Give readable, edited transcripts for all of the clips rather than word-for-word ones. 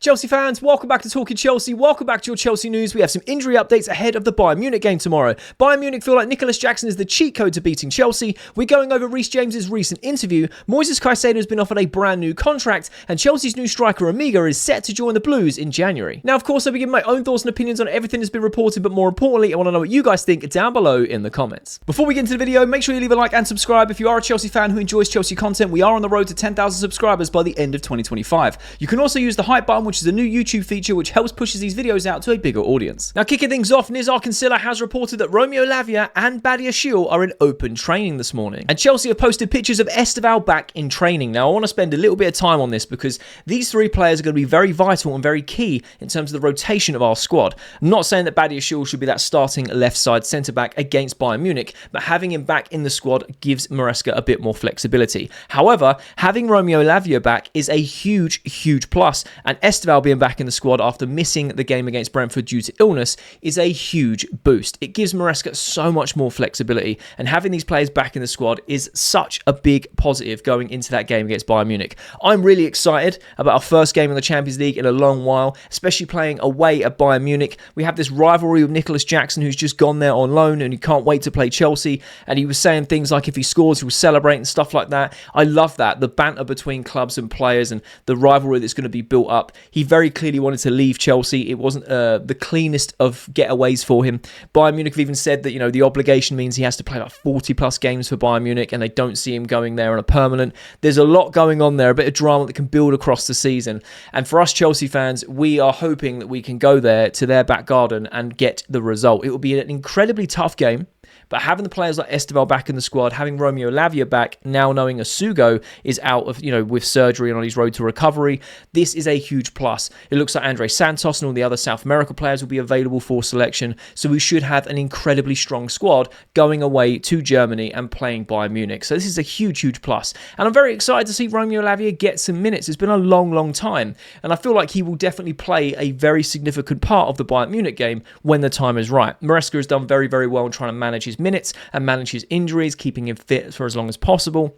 Chelsea fans, welcome back to Talking Chelsea. Welcome back to your Chelsea news. We have some injury updates ahead of the Bayern Munich game tomorrow. Bayern Munich feel like Nicolas Jackson is the cheat code to beating Chelsea. We're going over Reece James' recent interview. Caicedo has been offered a brand new contract, and Chelsea's new striker Emegha is set to join the Blues in January. Now, of course, I'll be giving my own thoughts and opinions on everything that's been reported, but more importantly, I want to know what you guys think down below in the comments. Before we get into the video, make sure you leave a like and subscribe. If you are a Chelsea fan who enjoys Chelsea content, we are on the road to 10,000 subscribers by the end of 2025. You can also use the hype button, which is a new YouTube feature which helps pushes these videos out to a bigger audience. Now, kicking things off, Nizar Kinsella has reported that Romeo Lavia and Badiashile are in open training this morning. And Chelsea have posted pictures of Estevao back in training. Now, I want to spend a little bit of time on this because these three players are going to be very vital and very key in terms of the rotation of our squad. I'm not saying that Badiashile should be that starting left side centre-back against Bayern Munich, but having him back in the squad gives Maresca a bit more flexibility. However, having Romeo Lavia back is a huge plus, and Estevao being back in the squad after missing the game against Brentford due to illness is a huge boost. It gives Maresca so much more flexibility, and having these players back in the squad is such a big positive going into that game against Bayern Munich. I'm really excited about our first game in the Champions League in a long while, especially playing away at Bayern Munich. We have this rivalry with Nicolas Jackson, who's just gone there on loan and he can't wait to play Chelsea, and he was saying things like if he scores he'll celebrate and stuff like that. I love that, the banter between clubs and players and the rivalry that's going to be built up. He very clearly wanted to leave Chelsea. It wasn't the cleanest of getaways for him. Bayern Munich have even said that, the obligation means he has to play like 40 plus games for Bayern Munich, and they don't see him going there on a permanent. There's a lot going on there, a bit of drama that can build across the season. And for us Chelsea fans, we are hoping that we can go there to their back garden and get the result. It will be an incredibly tough game. But having the players like Estevao back in the squad, having Romeo Lavia back, now knowing Asugo is out of, with surgery and on his road to recovery, this is a huge plus. It looks like Andre Santos and all the other South America players will be available for selection. So we should have an incredibly strong squad going away to Germany and playing Bayern Munich. So this is a huge plus. And I'm very excited to see Romeo Lavia get some minutes. It's been a long time. And I feel like he will definitely play a very significant part of the Bayern Munich game when the time is right. Maresca has done very well in trying to manage his minutes and manage his injuries, keeping him fit for as long as possible.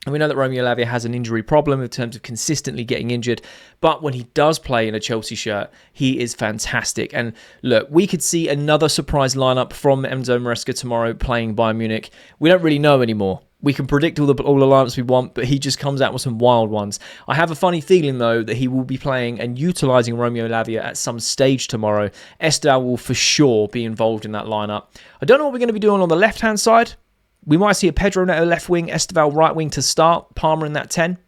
And we know that Romeo Lavia has an injury problem in terms of consistently getting injured. But when he does play in a Chelsea shirt, he is fantastic. And look, we could see another surprise lineup from Enzo Maresca tomorrow playing Bayern Munich. We don't really know anymore. We can predict all the lineups we want, but he just comes out with some wild ones. I have a funny feeling, though, that he will be playing and utilising Romeo Lavia at some stage tomorrow. Estevao will for sure be involved in that lineup. I don't know what we're going to be doing on the left-hand side. We might see a Pedro Neto left wing, Estevao right wing to start, Palmer in that 10.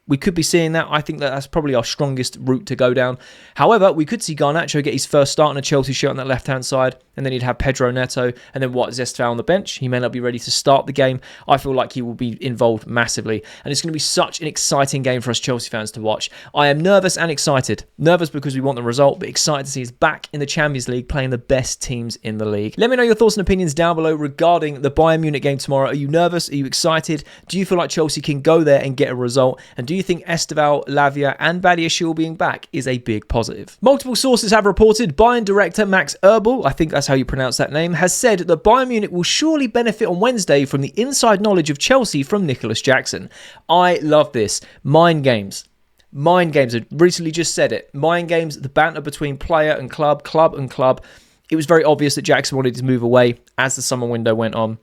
We could be seeing that. I think that's probably our strongest route to go down. However, we could see Garnacho get his first start in a Chelsea shirt on that left-hand side, and then he'd have Pedro Neto, and then Estevao on the bench. He may not be ready to start the game. I feel like he will be involved massively, and it's going to be such an exciting game for us Chelsea fans to watch. I am nervous and excited. Nervous because we want the result, but excited to see us back in the Champions League playing the best teams in the league. Let me know your thoughts and opinions down below regarding the Bayern Munich game tomorrow. Are you nervous? Are you excited? Do you feel like Chelsea can go there and get a result? And do you think Estevao, Lavia and Badiashile being back is a big positive? Multiple sources have reported Bayern director Max Eberl, I think that's how you pronounce that name, has said that Bayern Munich will surely benefit on Wednesday from the inside knowledge of Chelsea from Nicolas Jackson. I love this. Mind games. Mind games. I recently just said it. Mind games, the banter between player and club and club. It was very obvious that Jackson wanted to move away as the summer window went on.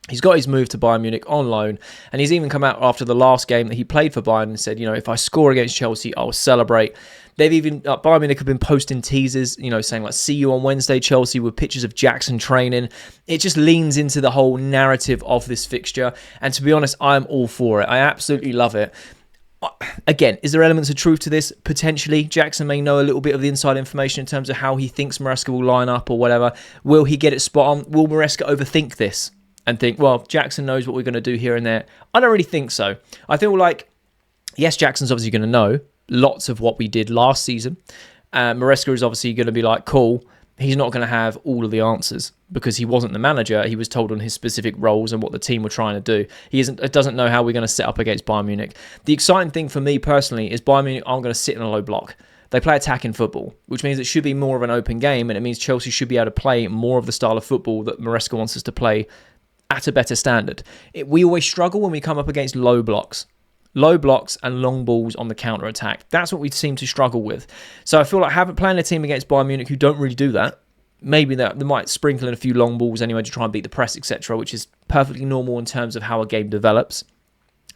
He's got his move to Bayern Munich on loan, and he's even come out after the last game that he played for Bayern and said, if I score against Chelsea, I'll celebrate. They've even, Bayern Munich have been posting teasers, saying like, see you on Wednesday, Chelsea, with pictures of Jackson training. It just leans into the whole narrative of this fixture, and to be honest, I'm all for it. I absolutely love it. Again, is there elements of truth to this? Potentially. Jackson may know a little bit of the inside information in terms of how he thinks Maresca will line up or whatever. Will he get it spot on? Will Maresca overthink this and think, well, Jackson knows what we're going to do here and there? I don't really think so. I feel like, yes, Jackson's obviously going to know lots of what we did last season. Maresca is obviously going to be like, cool. He's not going to have all of the answers because he wasn't the manager. He was told on his specific roles and what the team were trying to do. He doesn't know how we're going to set up against Bayern Munich. The exciting thing for me personally is Bayern Munich aren't going to sit in a low block. They play attacking football, which means it should be more of an open game, and it means Chelsea should be able to play more of the style of football that Maresca wants us to play at a better standard. We always struggle when we come up against low blocks. low blocks and long balls on the counter-attack. That's what we seem to struggle with. So I feel like playing a team against Bayern Munich who don't really do that, maybe they might sprinkle in a few long balls anyway to try and beat the press, etc., which is perfectly normal in terms of how a game develops.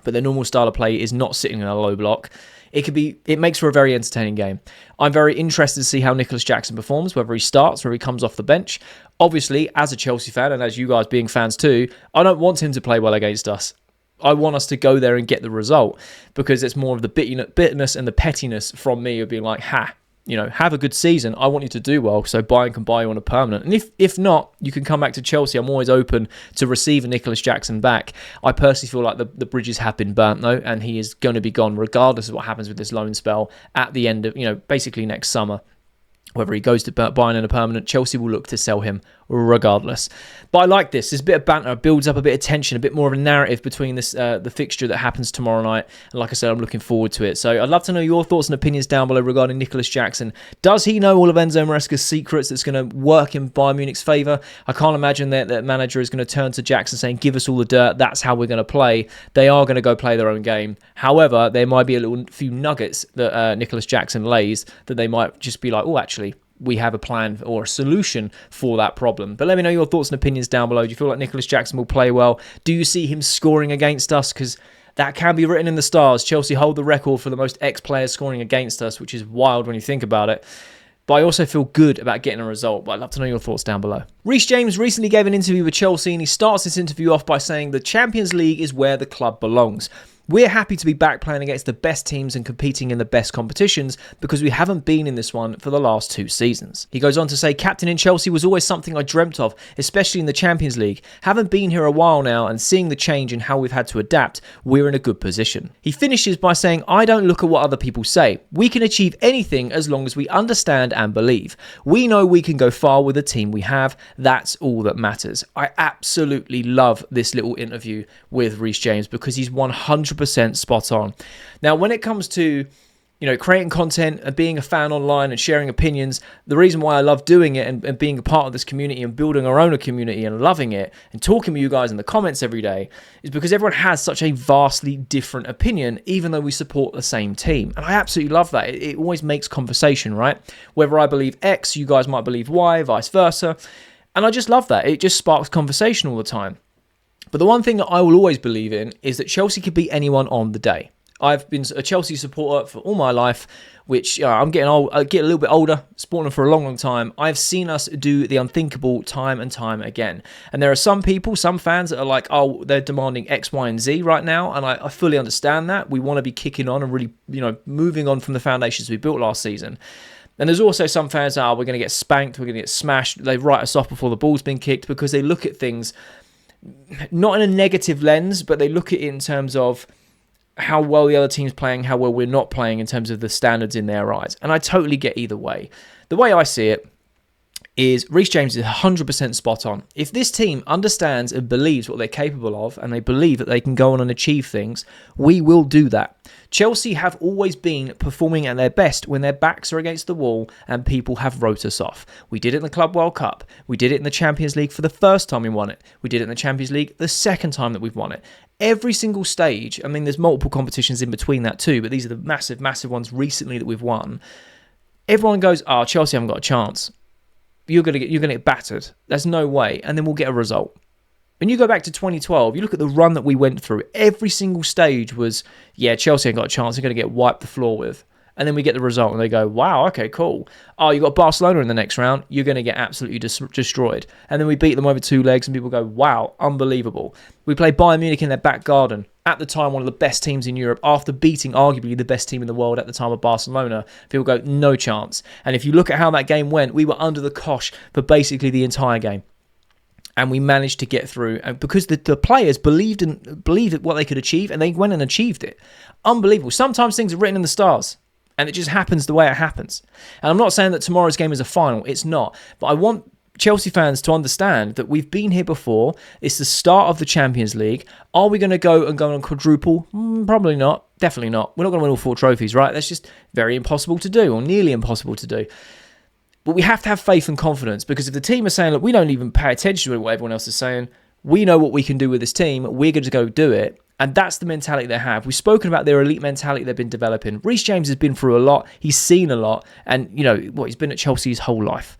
But their normal style of play is not sitting in a low block. It makes for a very entertaining game. I'm very interested to see how Nicolas Jackson performs, whether he starts, whether he comes off the bench. Obviously, as a Chelsea fan, and as you guys being fans too, I don't want him to play well against us. I want us to go there and get the result, because it's more of the bitterness and the pettiness from me of being like, have a good season. I want you to do well so Bayern can buy you on a permanent. And if not, you can come back to Chelsea. I'm always open to receiving Nicolas Jackson back. I personally feel like the bridges have been burnt though, and he is going to be gone regardless of what happens with this loan spell at the end of, basically next summer. Whether he goes to Bayern in a permanent, Chelsea will look to sell him regardless. But I like this. There's a bit of banter, builds up a bit of tension, a bit more of a narrative between this the fixture that happens tomorrow night. And like I said, I'm looking forward to it. So I'd love to know your thoughts and opinions down below regarding Nicolas Jackson. Does he know all of Enzo Maresca's secrets that's going to work in Bayern Munich's favour? I can't imagine that manager is going to turn to Jackson saying, give us all the dirt, that's how we're going to play. They are going to go play their own game. However, there might be a few nuggets that Nicolas Jackson lays that they might just be like, oh, actually, we have a plan or a solution for that problem. But let me know your thoughts and opinions down below. Do you feel like Nicolas Jackson will play well? Do you see him scoring against us? Because that can be written in the stars. Chelsea hold the record for the most ex-players scoring against us, which is wild when you think about it. But I also feel good about getting a result. But I'd love to know your thoughts down below. Reece James recently gave an interview with Chelsea, and he starts this interview off by saying the Champions League is where the club belongs. We're happy to be back playing against the best teams and competing in the best competitions because we haven't been in this one for the last 2 seasons. He goes on to say, captain in Chelsea was always something I dreamt of, especially in the Champions League. Haven't been here a while now, and seeing the change in how we've had to adapt, we're in a good position. He finishes by saying, I don't look at what other people say. We can achieve anything as long as we understand and believe. We know we can go far with the team we have. That's all that matters. I absolutely love this little interview with Reece James because he's 100% spot on. Now, when it comes to creating content and being a fan online and sharing opinions, the reason why I love doing it and being a part of this community and building our own community and loving it and talking with you guys in the comments every day is because everyone has such a vastly different opinion, even though we support the same team. And I absolutely love that. It always makes conversation, right? Whether I believe X, you guys might believe Y, vice versa. And I just love that. It just sparks conversation all the time. But the one thing that I will always believe in is that Chelsea could beat anyone on the day. I've been a Chelsea supporter for all my life, which I'm getting old. I get a little bit older, supporting them for a long, long time. I've seen us do the unthinkable time and time again. And there are some people, some fans that are like, oh, they're demanding X, Y, and Z right now. And I fully understand that. We want to be kicking on and really, moving on from the foundations we built last season. And there's also some fans that are, we're going to get spanked, we're going to get smashed. They write us off before the ball's been kicked because they look at things not in a negative lens, but they look at it in terms of how well the other team's playing, how well we're not playing in terms of the standards in their eyes. And I totally get either way. The way I see it is Reece James is 100% spot on. If this team understands and believes what they're capable of, and they believe that they can go on and achieve things, we will do that. Chelsea have always been performing at their best when their backs are against the wall and people have wrote us off. We did it in the Club World Cup. We did it in the Champions League for the first time we won it. We did it in the Champions League the second time that we've won it. Every single stage, I mean, there's multiple competitions in between that too, but these are the massive, massive ones recently that we've won. Everyone goes, oh, Chelsea haven't got a chance. You're gonna get battered. There's no way. And then we'll get a result. When you go back to 2012, you look at the run that we went through. Every single stage was, yeah, Chelsea ain't got a chance. They're going to get wiped the floor with. And then we get the result and they go, wow, okay, cool. Oh, you got Barcelona in the next round. You're going to get absolutely destroyed. And then we beat them over 2 legs and people go, wow, unbelievable. We played Bayern Munich in their back garden. At the time, one of the best teams in Europe, after beating arguably the best team in the world at the time of Barcelona. People go, no chance. And if you look at how that game went, we were under the cosh for basically the entire game. And we managed to get through, and because the players believed in what they could achieve, and they went and achieved it. Unbelievable. Sometimes things are written in the stars, and it just happens the way it happens. And I'm not saying that tomorrow's game is a final. It's not. But I want Chelsea fans to understand that we've been here before. It's the start of the Champions League. Are we going to go on quadruple? Probably not. Definitely not. We're not going to win all 4 trophies, right? That's just very impossible to do, or nearly impossible to do. But we have to have faith and confidence, because if the team is saying, look, we don't even pay attention to what everyone else is saying, we know what we can do with this team, we're going to go do it, And that's the mentality they have. We've spoken about their elite mentality they've been developing. Reece James has been through a lot. He's seen a lot. And, he's been at Chelsea his whole life.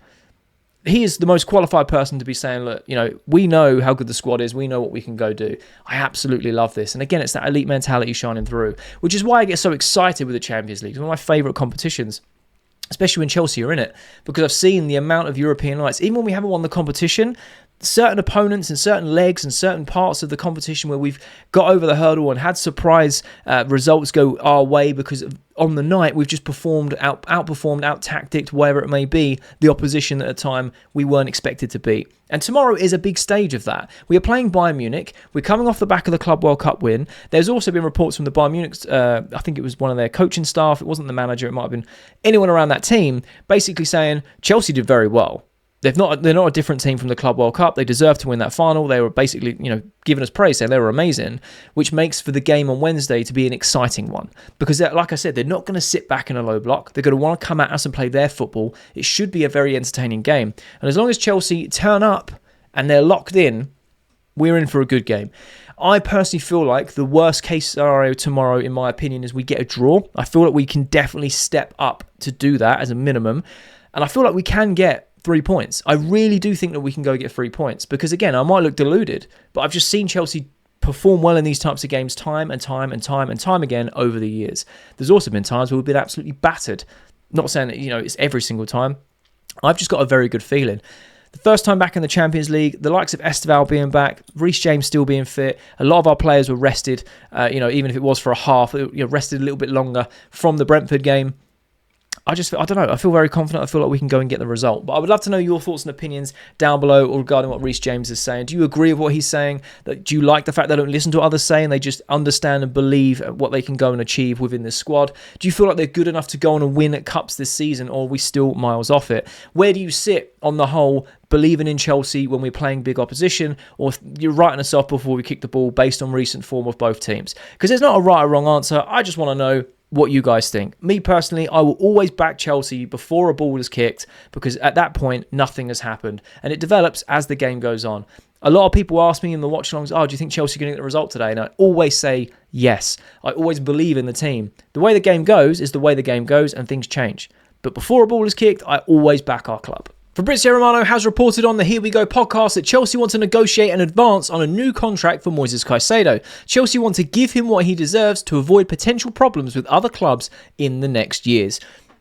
He is the most qualified person to be saying, look, we know how good the squad is. We know what we can go do. I absolutely love this. And again, it's that elite mentality shining through, which is why I get so excited with the Champions League. It's one of my favourite competitions, especially when Chelsea are in it, because I've seen the amount of European lights. Even when we haven't won the competition, certain opponents and certain legs and certain parts of the competition where we've got over the hurdle and had surprise results go our way because on the night we've just outperformed, out-tacticked, whatever it may be, the opposition at a time we weren't expected to beat. And tomorrow is a big stage of that. We are playing Bayern Munich. We're coming off the back of the Club World Cup win. There's also been reports from the Bayern Munich, I think it was one of their coaching staff, it wasn't the manager, it might have been anyone around that team, basically saying Chelsea did very well. They're not a different team from the Club World Cup. They deserve to win that final. They were basically, giving us praise, saying they were amazing, which makes for the game on Wednesday to be an exciting one. Because, like I said, they're not going to sit back in a low block. They're going to want to come at us and play their football. It should be a very entertaining game. And as long as Chelsea turn up and they're locked in, we're in for a good game. I personally feel like the worst case scenario tomorrow, in my opinion, is we get a draw. I feel like we can definitely step up to do that as a minimum. And I feel like we can get 3 points. I really do think that we can go get 3 points because, again, I might look deluded, but I've just seen Chelsea perform well in these types of games time and time again over the years. There's also been times where we've been absolutely battered. Not saying that, it's every single time. I've just got a very good feeling. The first time back in the Champions League, the likes of Estevao being back, Reece James still being fit, a lot of our players were rested, even if it was for a half, rested a little bit longer from the Brentford game. I don't know. I feel very confident. I feel like we can go and get the result. But I would love to know your thoughts and opinions down below regarding what Reece James is saying. Do you agree with what he's saying? Do you like the fact they don't listen to what others say and they just understand and believe what they can go and achieve within this squad? Do you feel like they're good enough to go on and win at cups this season, or are we still miles off it? Where do you sit on the whole believing in Chelsea when we're playing big opposition, or you're writing us off before we kick the ball based on recent form of both teams? Because there's not a right or wrong answer. I just want to know what you guys think. Me personally, I will always back Chelsea before a ball is kicked because at that point, nothing has happened. And it develops as the game goes on. A lot of people ask me in the watch-alongs, do you think Chelsea are going to get the result today? And I always say yes. I always believe in the team. The way the game goes is the way the game goes and things change. But before a ball is kicked, I always back our club. Fabrizio Romano has reported on the Here We Go podcast that Chelsea want to negotiate and advance on a new contract for Moises Caicedo. Chelsea want to give him what he deserves to avoid potential problems with other clubs in the next years.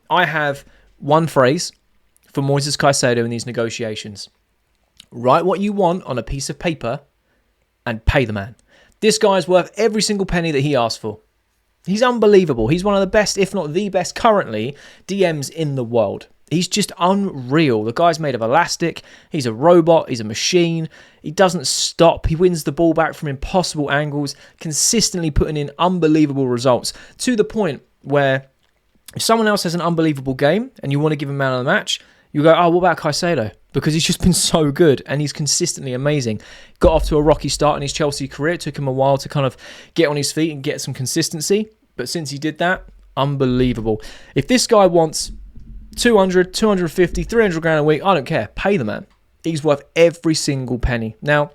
I have one phrase for Moises Caicedo in these negotiations. Write what you want on a piece of paper and pay the man. This guy's worth every single penny that he asked for. He's unbelievable. He's one of the best, if not the best currently, DMs in the world. He's just unreal. The guy's made of elastic. He's a robot. He's a machine. He doesn't stop. He wins the ball back from impossible angles, consistently putting in unbelievable results to the point where if someone else has an unbelievable game and you want to give him man of the match, you go, what about Caicedo? Because he's just been so good and he's consistently amazing. Got off to a rocky start in his Chelsea career. It took him a while to kind of get on his feet and get some consistency. But since he did that, unbelievable. If this guy wants 200, 250, 300 grand a week, I don't care. Pay the man. He's worth every single penny. Now,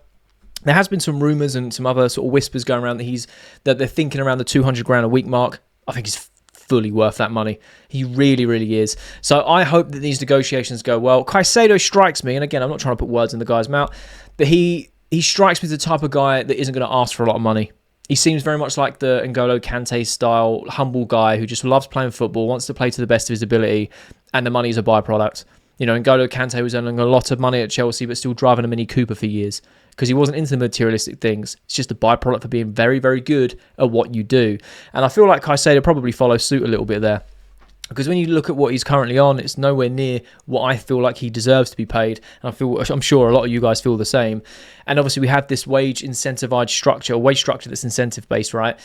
there has been some rumours and some other sort of whispers going around that they're thinking around the 200 grand a week mark. I think he's fully worth that money. He really, really is. So I hope that these negotiations go well. Caicedo strikes me, and again, I'm not trying to put words in the guy's mouth, but he strikes me as the type of guy that isn't going to ask for a lot of money. He seems very much like the N'Golo Kante style, humble guy who just loves playing football, wants to play to the best of his ability, and the money is a byproduct. N'Golo Kante was earning a lot of money at Chelsea, but still driving a Mini Cooper for years because he wasn't into the materialistic things. It's just a byproduct for being very, very good at what you do. And I feel like Caicedo probably follows suit a little bit there. Because when you look at what he's currently on, it's nowhere near what I feel like he deserves to be paid. And I'm sure a lot of you guys feel the same. And obviously we have this wage incentivized structure, a wage structure that's incentive based, right?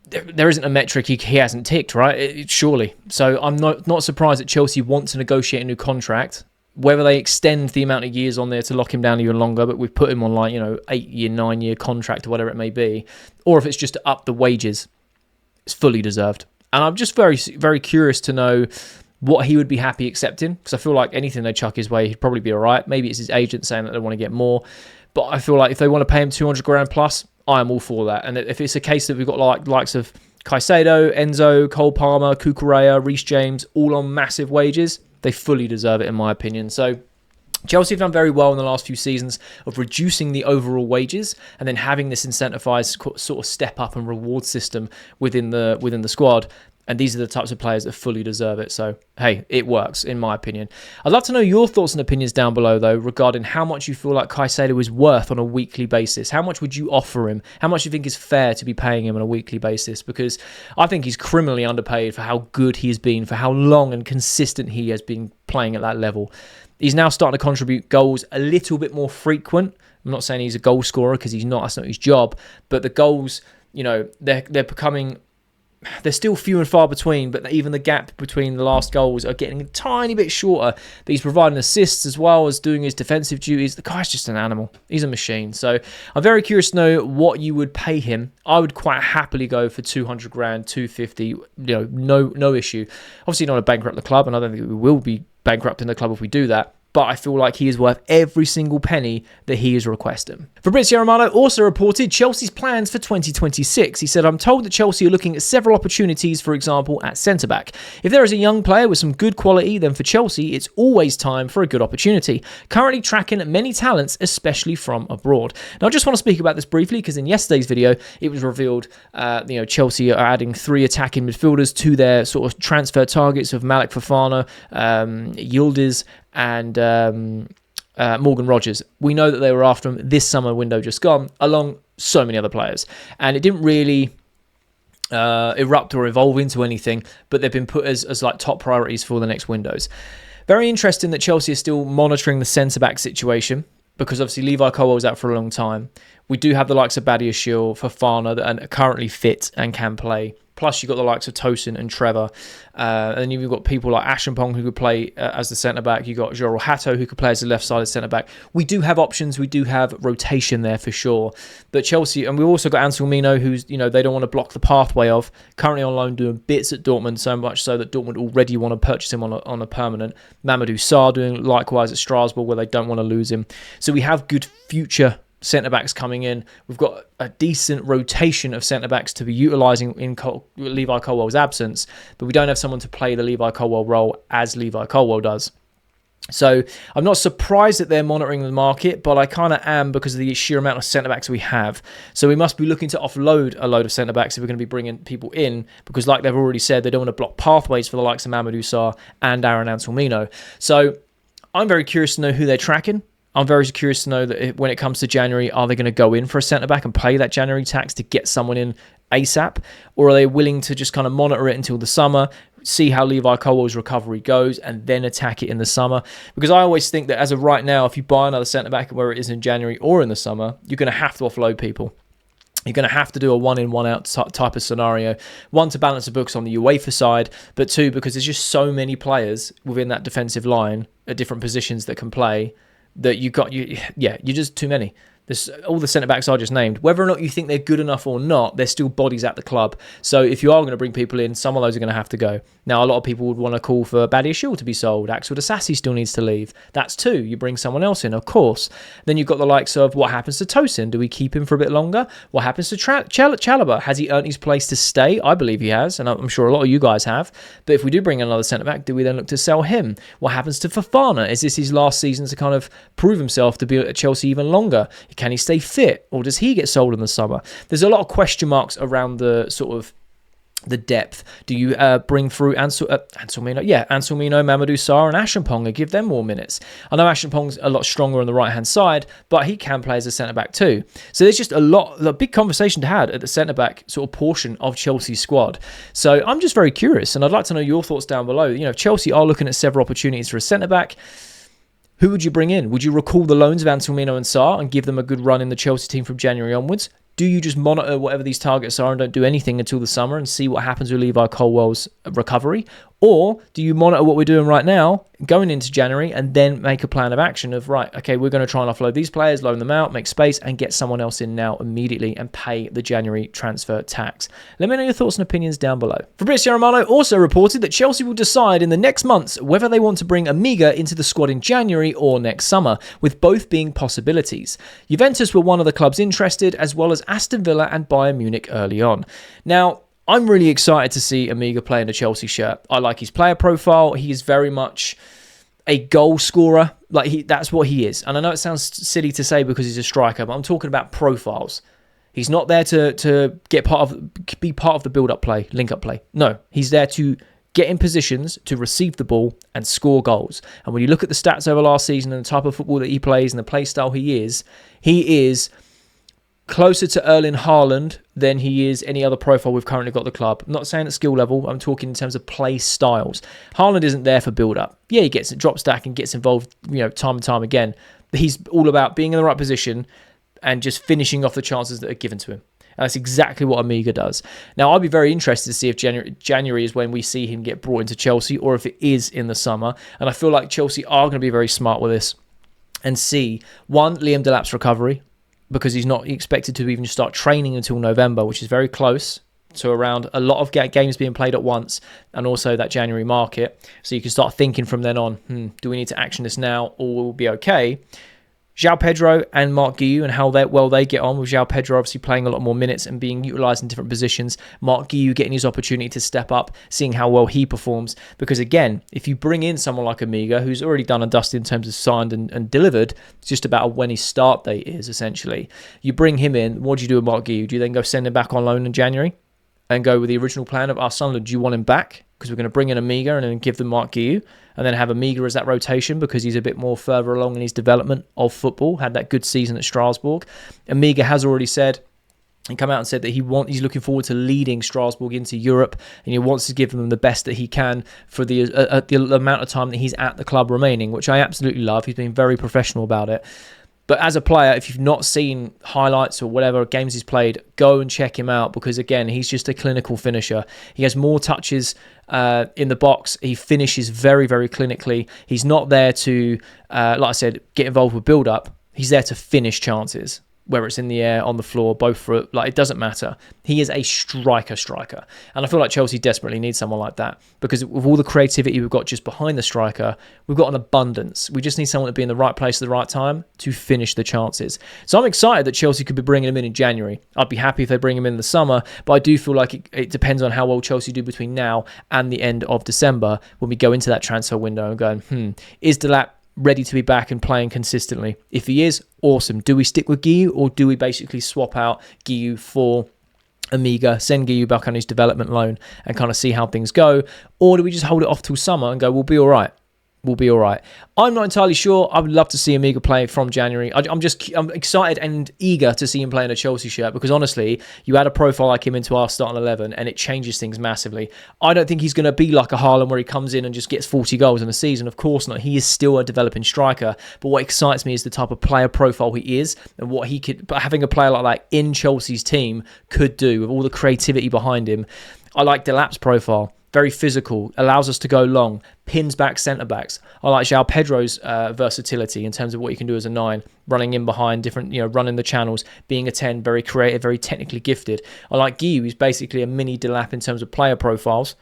There isn't a metric he hasn't ticked, right? Surely. So I'm not surprised that Chelsea want to negotiate a new contract. Whether they extend the amount of years on there to lock him down even longer, but we've put him on 8-year, 9-year contract or whatever it may be. Or if it's just to up the wages, it's fully deserved. And I'm just very, very curious to know what he would be happy accepting, because I feel like anything they chuck his way, he'd probably be all right. Maybe it's his agent saying that they want to get more. But I feel like if they want to pay him 200 grand plus, I am all for that. And if it's a case that we've got likes of Caicedo, Enzo, Cole Palmer, Cucurella, Reece James, all on massive wages, they fully deserve it in my opinion. So Chelsea have done very well in the last few seasons of reducing the overall wages and then having this incentivized sort of step up and reward system within the squad. And these are the types of players that fully deserve it. So, hey, it works, in my opinion. I'd love to know your thoughts and opinions down below, though, regarding how much you feel like Caicedo is worth on a weekly basis. How much would you offer him? How much do you think is fair to be paying him on a weekly basis? Because I think he's criminally underpaid for how good he has been, for how long and consistent he has been playing at that level. He's now starting to contribute goals a little bit more frequent. I'm not saying he's a goal scorer because he's not. That's not his job. But the goals, they're becoming... They're still few and far between, but even the gap between the last goals are getting a tiny bit shorter. But he's providing assists as well as doing his defensive duties. The guy's just an animal. He's a machine. So I'm very curious to know what you would pay him. I would quite happily go for 200 grand, 250. No issue. Obviously not to bankrupt the club, and I don't think we will be bankrupting the club if we do that. But I feel like he is worth every single penny that he is requesting. Fabrizio Romano also reported Chelsea's plans for 2026. He said, I'm told that Chelsea are looking at several opportunities, for example, at centre-back. If there is a young player with some good quality, then for Chelsea, it's always time for a good opportunity. Currently tracking many talents, especially from abroad. Now, I just want to speak about this briefly because in yesterday's video, it was revealed, Chelsea are adding 3 attacking midfielders to their sort of transfer targets of Malik Fofana, Yildiz, and Morgan Rogers. We know that they were after him this summer window just gone, along so many other players. And it didn't really erupt or evolve into anything, but they've been put as like top priorities for the next windows. Very interesting that Chelsea is still monitoring the centre-back situation, because obviously Levi Colwill was out for a long time. We do have the likes of Badiashile, Fofana that are currently fit and can play. Plus, you've got the likes of Tosin and Trevor. And then you've got people like Ashampong who could play as the centre-back. You've got Joel Hato who could play as the left-sided centre-back. We do have options. We do have rotation there for sure. But Chelsea, and we've also got Ansel Mino, who's, they don't want to block the pathway of. Currently on loan doing bits at Dortmund, so much so that Dortmund already want to purchase him on a permanent. Mamadou Sarr doing likewise at Strasbourg, where they don't want to lose him. So we have good future centre-backs coming in. We've got a decent rotation of centre-backs to be utilising in Levi Colwill's absence, but we don't have someone to play the Levi Colwill role as Levi Colwill does. So I'm not surprised that they're monitoring the market, but I kind of am because of the sheer amount of centre-backs we have. So we must be looking to offload a load of centre-backs if we're going to be bringing people in, because like they've already said, they don't want to block pathways for the likes of Mamadou Sarr and Aaron Ansel Mino. So I'm very curious to know who they're tracking. I'm very curious to know that when it comes to January, are they going to go in for a centre-back and pay that January tax to get someone in ASAP? Or are they willing to just kind of monitor it until the summer, see how Levi Colwill's recovery goes, and then attack it in the summer? Because I always think that as of right now, if you buy another centre-back, where it is in January or in the summer, you're going to have to offload people. You're going to have to do a one-in, one-out type of scenario. One, to balance the books on the UEFA side, but two, because there's just so many players within that defensive line at different positions that can play, that you're just too many. All the centre-backs I just named, whether or not you think they're good enough or not, they're still bodies at the club. So if you are going to bring people in, some of those are going to have to go. Now, a lot of people would want to call for Badiashile to be sold. Axel Disasi still needs to leave. That's two. You bring someone else in, of course. Then you've got the likes of, what happens to Tosin? Do we keep him for a bit longer? What happens to Chalobah? Has he earned his place to stay? I believe he has, and I'm sure a lot of you guys have. But if we do bring in another centre-back, do we then look to sell him? What happens to Fofana? Is this his last season to kind of prove himself to be at Chelsea even longer? Can he stay fit, or does he get sold in the summer? There's a lot of question marks around the sort of the depth. Do you bring through Ansel Mino? Yeah, Ansel Mino, Mamadou Sarr and Ashampong and give them more minutes? I know Ashampong's a lot stronger on the right-hand side, but he can play as a centre-back too. So there's just a big conversation to have at the centre-back sort of portion of Chelsea's squad. So I'm just very curious, and I'd like to know your thoughts down below. If Chelsea are looking at several opportunities for a centre-back, who would you bring in? Would you recall the loans of Ansel Mino and Sarr and give them a good run in the Chelsea team from January onwards? Do you just monitor whatever these targets are and don't do anything until the summer and see what happens with Levi Colwill's recovery? Or do you monitor what we're doing right now, going into January, and then make a plan of action of, right, okay, we're going to try and offload these players, loan them out, make space, and get someone else in now immediately and pay the January transfer tax? Let me know your thoughts and opinions down below. Fabrizio Romano also reported that Chelsea will decide in the next months whether they want to bring Emegha into the squad in January or next summer, with both being possibilities. Juventus were one of the clubs interested, as well as Aston Villa and Bayern Munich early on. Now, I'm really excited to see Emegha play in a Chelsea shirt. I like his player profile. He is very much a goal scorer. That's what he is. And I know it sounds silly to say because he's a striker, but I'm talking about profiles. He's not there to be part of the build-up play, link-up play. No, he's there to get in positions to receive the ball and score goals. And when you look at the stats over last season and the type of football that he plays and the play style he is closer to Erling Haaland than he is any other profile we've currently got at the club. I'm not saying at skill level, I'm talking in terms of play styles. Haaland isn't there for build-up. Yeah, he gets a drop stack and gets involved, time and time again. But he's all about being in the right position and just finishing off the chances that are given to him. And that's exactly what Emegha does. Now, I'll be very interested to see if January is when we see him get brought into Chelsea or if it is in the summer. And I feel like Chelsea are going to be very smart with this and see, one, Liam Delap's recovery, because he's not expected to even start training until November, which is very close to around a lot of games being played at once, and also that January market. So you can start thinking from then on, do we need to action this now or will we be okay? João Pedro and Marc Guiu and how well they get on, with João Pedro obviously playing a lot more minutes and being utilised in different positions. Marc Guiu getting his opportunity to step up, seeing how well he performs. Because again, if you bring in someone like Emegha, who's already done and dusted in terms of signed and delivered, it's just about when his start date is, essentially. You bring him in, what do you do with Marc Guiu? Do you then go send him back on loan in January and go with the original plan of Sunderland? Do you want him back? Because we're going to bring in Emegha and then give them Marc Guiu, and then have Emegha as that rotation because he's a bit more further along in his development of football, had that good season at Strasbourg. Emegha has already said and come out and said that he's looking forward to leading Strasbourg into Europe, and he wants to give them the best that he can for the amount of time that he's at the club remaining, which I absolutely love. He's been very professional about it. But as a player, if you've not seen highlights or whatever games he's played, go and check him out because, again, he's just a clinical finisher. He has more touches in the box. He finishes very, very clinically. He's not there to, like I said, get involved with build-up. He's there to finish chances, whether it's in the air, on the floor, both foot, it doesn't matter. He is a striker. And I feel like Chelsea desperately needs someone like that because with all the creativity we've got just behind the striker, we've got an abundance. We just need someone to be in the right place at the right time to finish the chances. So I'm excited that Chelsea could be bringing him in January. I'd be happy if they bring him in the summer, but I do feel like it depends on how well Chelsea do between now and the end of December when we go into that transfer window and going, is Delap ready to be back and playing consistently? If he is, awesome. Do we stick with Guiu or do we basically swap out Guiu for Emegha, send Guiu back on his development loan and kind of see how things go? Or do we just hold it off till summer and go, we'll be all right? We'll be all right. I'm not entirely sure. I would love to see Emegha play from January. I'm excited and eager to see him play in a Chelsea shirt because honestly, you add a profile like him into our starting 11 and it changes things massively. I don't think he's going to be like a Haaland where he comes in and just gets 40 goals in a season. Of course not. He is still a developing striker. But what excites me is the type of player profile he is and what he could, having a player like that in Chelsea's team could do with all the creativity behind him. I like Delap's profile. Very physical, allows us to go long, pins back centre-backs. I like João Pedro's versatility in terms of what he can do as a 9, running in behind, different, running the channels, being a 10, very creative, very technically gifted. I like Guiu, who's basically a mini Delap in terms of player profiles,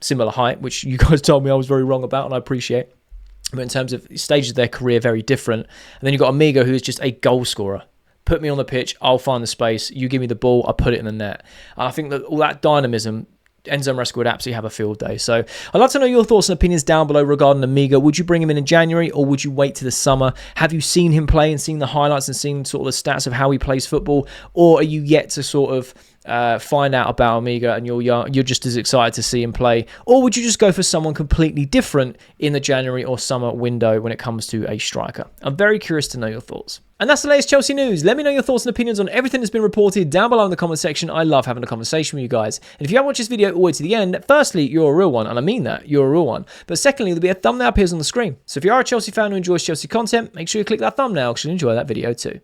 similar height, which you guys told me I was very wrong about, and I appreciate. But in terms of stages of their career, very different. And then you've got Emegha, who is just a goal scorer. Put me on the pitch, I'll find the space, you give me the ball, I put it in the net. And I think that all that dynamism, Enzo Maresca would absolutely have a field day. So I'd love to know your thoughts and opinions down below regarding Emegha. Would you bring him in January or would you wait to the summer? Have you seen him play and seen the highlights and seen sort of the stats of how he plays football? Or are you yet to sort of find out about Emegha and you're just as excited to see him play? Or would you just go for someone completely different in the January or summer window when it comes to a striker? I'm very curious to know your thoughts. And that's the latest Chelsea news. Let me know your thoughts and opinions on everything that's been reported down below in the comment section. I love having a conversation with you guys. And if you haven't watched this video all the way to the end, firstly, you're a real one. And I mean that. You're a real one. But secondly, there'll be a thumbnail appears on the screen. So if you are a Chelsea fan who enjoys Chelsea content, make sure you click that thumbnail because you'll enjoy that video too.